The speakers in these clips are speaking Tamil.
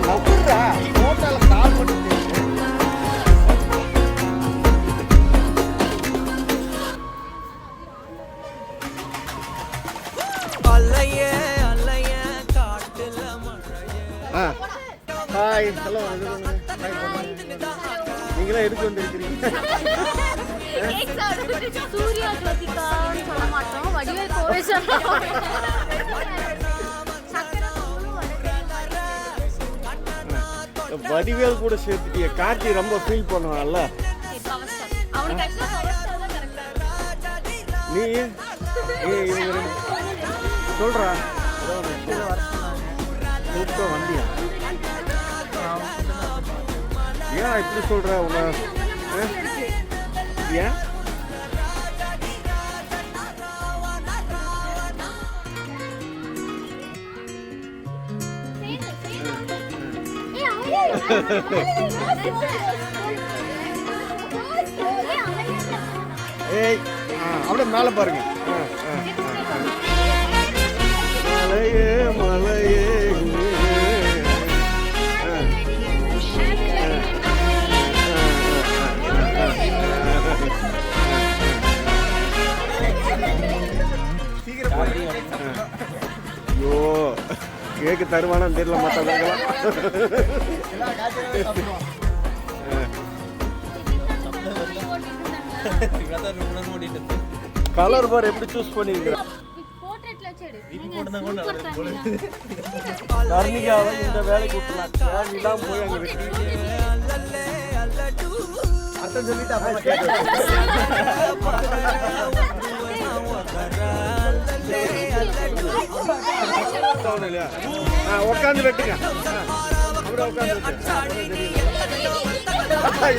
நவுறா போட்டால கால் மட்டும் அல்லையே அல்லையே காட்டுல மழையே. ஹாய் ஹலோ நீங்களே எதுக்கு வந்திருக்கிறீங்க? சூர்யா ஜோதிகான்னு சொல்ல மாட்டோம், வடிவேல் கோவை சொல்லுவோம். வடிவேல் கூட சேர்த்துட்டிய கார்த்தி ரொம்ப ஃபீல் பண்ணுவான்ல நீ சொல்றா கூப்பிட்ட வண்டியா ஏன் இப்படி சொல்ற உன்னை ஏன் ஏய் அப்படியே மேலே பாருங்க மலையே மலையே ஐயோ கேக்கு தருவானா தெரியல மற்றவங்களுக்கெல்லாம் கலர் பார் எப்படி சூஸ் பண்ணிருக்கிறேன் கர்ணிகாவை இந்த வேலைக்கு விட்டுலாம் இல்லாம போய் அங்க வெட்டி அர்த்தம் சொல்லிட்டு அப்புறம் உட்காந்து வெட்டுங்க அப்படி உட்காந்து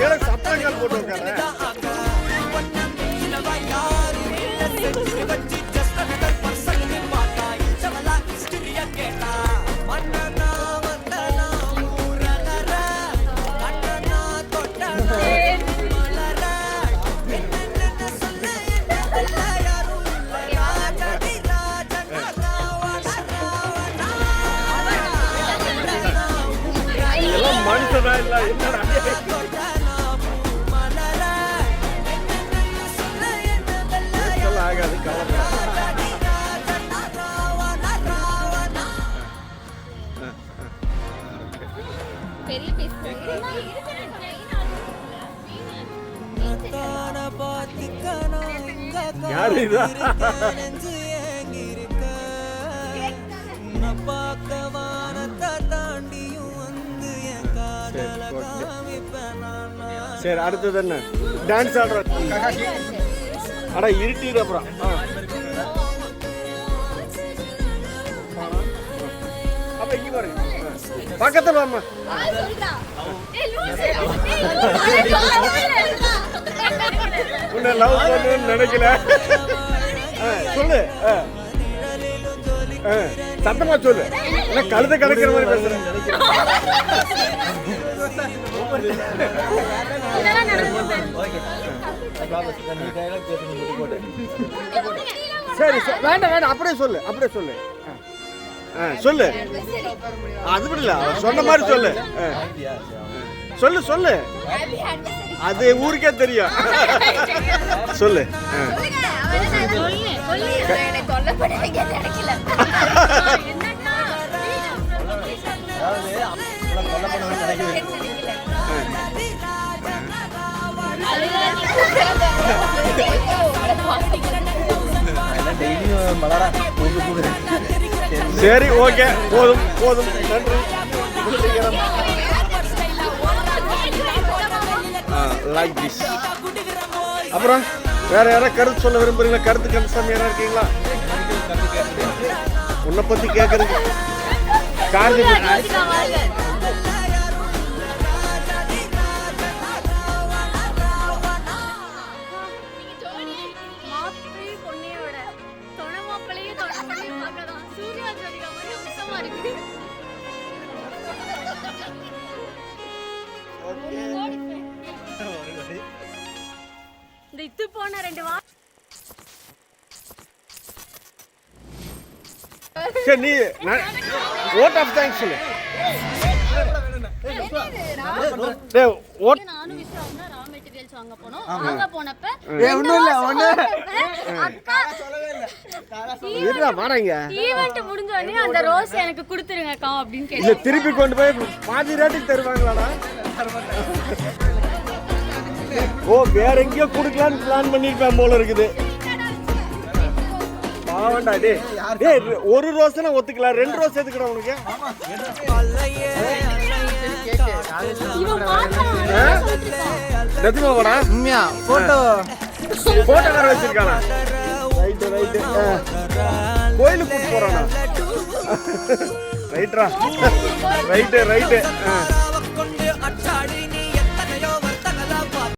எனக்கு சத்தங்கள் போட்டு உட்கார மனுஷனா இல்ல என்னடா ஆகாது கவர் யாரு இதா சரி அடுத்தது என்ன டான்ஸ் ஆடுற அடா இருட்டிடு அப்புறம் அப்ப இங்க பாருங்க பக்கத்துல வாமா உன்னை லவ் பண்ணணும்னு நினைக்கல சொல்லு சத்தமா சொல்லு என்ன கழுத கிடைக்கிற மாதிரி பேசுறேன் சரி வேண்டாம் வேண்டாம் அப்படியே சொல்லு அப்படியே சொல்லு சொல்லு அது இல்ல சொன்ன மாதிரி சொல்லு சொல்லு சொல்லு அது ஊருக்கே தெரியும் சொல்லு சரி ஓகே போதும் போதும் நன்றி லைக் திஸ் அப்புறம் வேற யாராவது கருத்து சொல்ல விரும்புறீங்களா கருத்து கன்சம் யாரா இருக்கீங்களா உன்னை பத்தி கேட்கறது கார்த்திக் இத்து போன ரெண்டு வா சரி நீ ஓட் ஆஃப் தேங்க்ஸ் சொல்லு டேய் ஓட் நானும் விஸ்வாவும் தான் ரா மெட்டீரியல்ஸ் வாங்க போனோம். வாங்க போனப்ப அக்கா இருடா வாடாங்க. ஈவென்ட் முடிஞ்ச உடனே அந்த ரோஸ் எனக்கு கொடுத்துருங்கக்கா அப்படின்னு இல்ல கேட்டேன். திருப்பி கொண்டு போய் பாதி ரேட்டுக்கு தருவாங்களாடா? ஓ வேற எங்கேயோ கொடுக்கலான்னு பிளான் பண்ணிருப்பேன் போல இருக்குது. பாவண்டா டேய். டேய் ஒரு ரோஸ்னா ஒத்துக்கலாம், 2 ரோஸ் எதுக்குடா உனக்கு? அல்லையே இவன் மாட்டான் நிஜமாவாடா? உண்மையா போட்டோ போட்டோ வேற வச்சிருக்கானா? Right right. கோயிலுக்கு கூட்டு போறானா? ரைட்ரா ரைட் ரைட்.